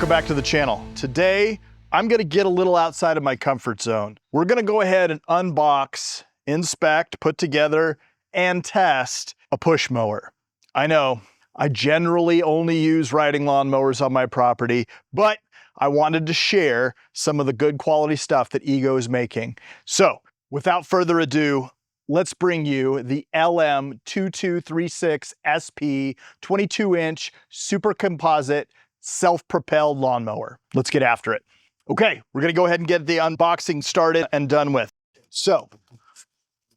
Welcome back to the channel. Today, I'm gonna get a little outside of my comfort zone. We're gonna go ahead and unbox, inspect, put together, and test a push mower. I know, I generally only use riding lawn mowers on my property, but I wanted to share some of the good quality stuff that EGO is making. So, without further ado, let's bring you the LM2236SP 22-inch super composite self-propelled lawn mower. Let's get after it. Okay, we're gonna go ahead and get the unboxing started and done with. So,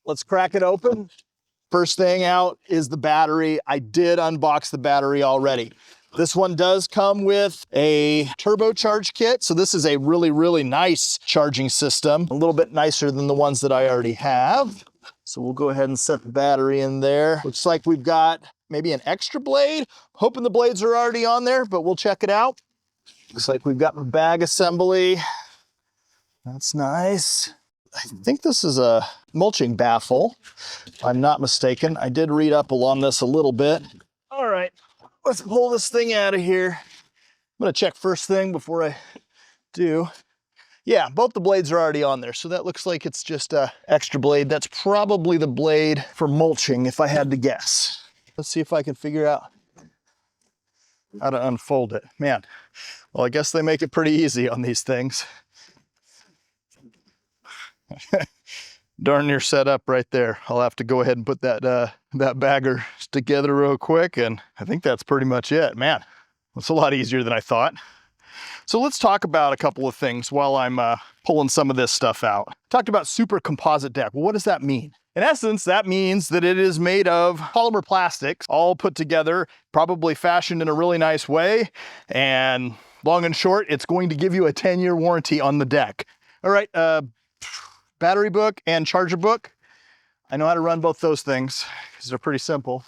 let's crack it open. First thing out is the battery. I did unbox the battery already. This one does come with a turbocharge kit. So this is a really, really nice charging system. A little bit nicer than the ones that I already have. So we'll go ahead and set the battery in there. Looks like we've got maybe an extra blade. Hoping the blades are already on there, but we'll check it out. Looks like we've got the bag assembly. That's nice. I think this is a mulching baffle, if I'm not mistaken. I did read up on this a little bit. All right, let's pull this thing out of here. I'm gonna check first thing before I do. Yeah, both the blades are already on there, so that looks like it's just a extra blade. That's probably the blade for mulching, if I had to guess. Let's see if I can figure out how to unfold it. Man, well, I guess they make it pretty easy on these things. Darn near set up right there. I'll have to go ahead and put that bagger together real quick, and I think that's pretty much it. Man, it's a lot easier than I thought. So let's talk about a couple of things while I'm pulling some of this stuff out. Talked about super composite deck. Well, what does that mean? In essence, that means that it is made of polymer plastics, all put together, probably fashioned in a really nice way. And long and short, it's going to give you a 10-year warranty on the deck. All right, battery book and charger book. I know how to run both those things because they're pretty simple.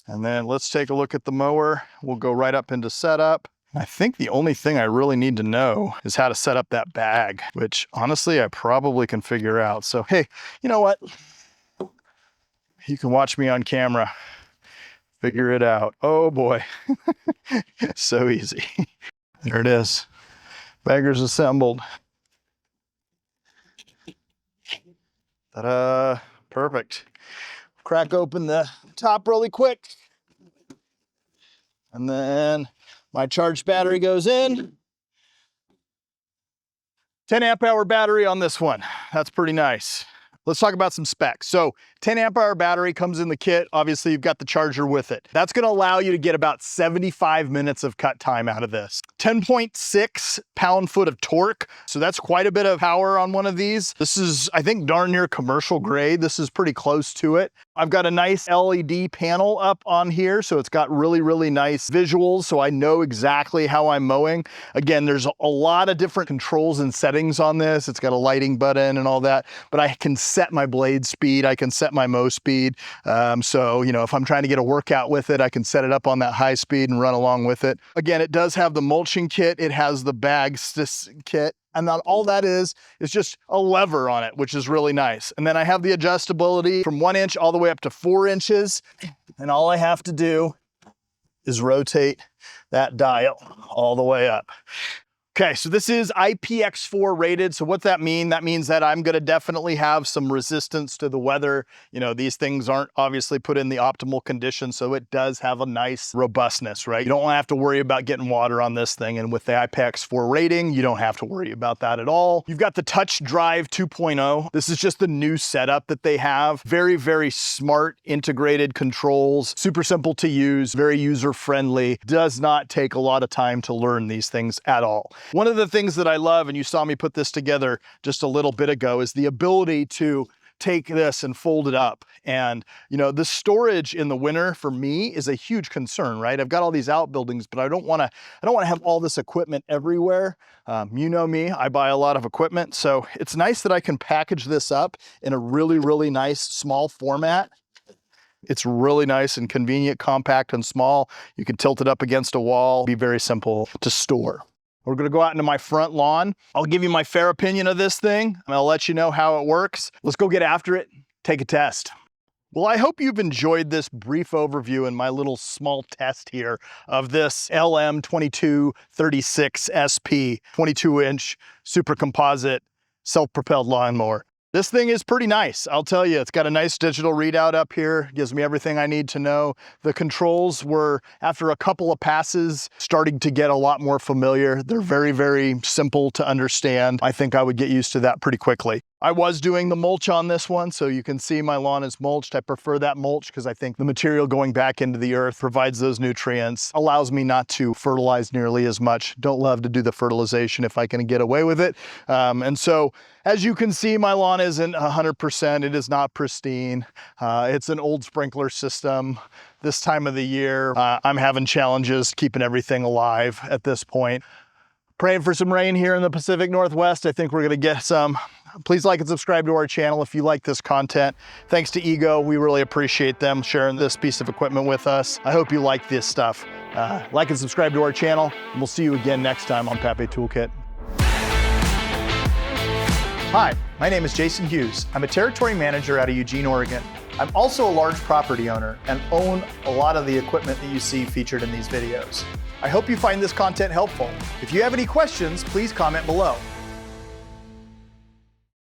And then let's take a look at the mower. We'll go right up into setup. I think the only thing I really need to know is how to set up that bag, which honestly, I probably can figure out. So, hey, you know what? You can watch me on camera, figure it out. Oh boy, so easy. There it is. Bagger's assembled. Ta-da, perfect. Crack open the top really quick. And then my charged battery goes in. 10 amp hour battery on this one. That's pretty nice. Let's talk about some specs. So 10 amp hour battery comes in the kit. Obviously you've got the charger with it. That's gonna allow you to get about 75 minutes of cut time out of this. 10.6 pound-foot of torque. So that's quite a bit of power on one of these. This is, I think, darn near commercial grade. This is pretty close to it. I've got a nice LED panel up on here, so it's got really, really nice visuals, so I know exactly how I'm mowing. Again, there's a lot of different controls and settings on this. It's got a lighting button and all that, but I can set my blade speed. I can set my mow speed. So, you know, if I'm trying to get a workout with it, I can set it up on that high speed and run along with it. Again, it does have the mulching kit. It has the bag kit. And then all that is just a lever on it, which is really nice. And then I have the adjustability from 1 inch all the way up to 4 inches. And all I have to do is rotate that dial all the way up. Okay, so this is IPX4 rated. So what's that mean? That means that I'm gonna definitely have some resistance to the weather. You know, these things aren't obviously put in the optimal condition, so it does have a nice robustness, right? You don't have to worry about getting water on this thing. And with the IPX4 rating, you don't have to worry about that at all. You've got the Touch Drive 2.0. This is just the new setup that they have. Very, very smart integrated controls, super simple to use, very user-friendly. Does not take a lot of time to learn these things at all. One of the things that I love, and you saw me put this together just a little bit ago, is the ability to take this and fold it up. And, you know, the storage in the winter for me is a huge concern, right? I've got all these outbuildings, but I don't want to have all this equipment everywhere. You know me, I buy a lot of equipment. So it's nice that I can package this up in a really, really nice small format. It's really nice and convenient, compact and small. You can tilt it up against a wall, be very simple to store. We're gonna go out into my front lawn. I'll give you my fair opinion of this thing, and I'll let you know how it works. Let's go get after it, take a test. Well, I hope you've enjoyed this brief overview and my little small test here of this LM2236SP 22-inch super composite self-propelled lawnmower. This thing is pretty nice, I'll tell you. It's got a nice digital readout up here, gives me everything I need to know. The controls were, after a couple of passes, starting to get a lot more familiar. They're very, very simple to understand. I think I would get used to that pretty quickly. I was doing the mulch on this one, so you can see my lawn is mulched. I prefer that mulch because I think the material going back into the earth provides those nutrients, allows me not to fertilize nearly as much. Don't love to do the fertilization if I can get away with it. And so, as you can see, my lawn isn't 100%. It is not pristine. It's an old sprinkler system. This time of the year, I'm having challenges keeping everything alive at this point. Praying for some rain here in the Pacific Northwest. I think we're gonna get some. Please like and subscribe to our channel if you like this content. Thanks to EGO, we really appreciate them sharing this piece of equipment with us. I hope you like this stuff. Like and subscribe to our channel, and we'll see you again next time on Papé Toolkit. Hi, my name is Jason Hughes. I'm a territory manager out of Eugene, Oregon. I'm also a large property owner and own a lot of the equipment that you see featured in these videos. I hope you find this content helpful. If you have any questions, please comment below.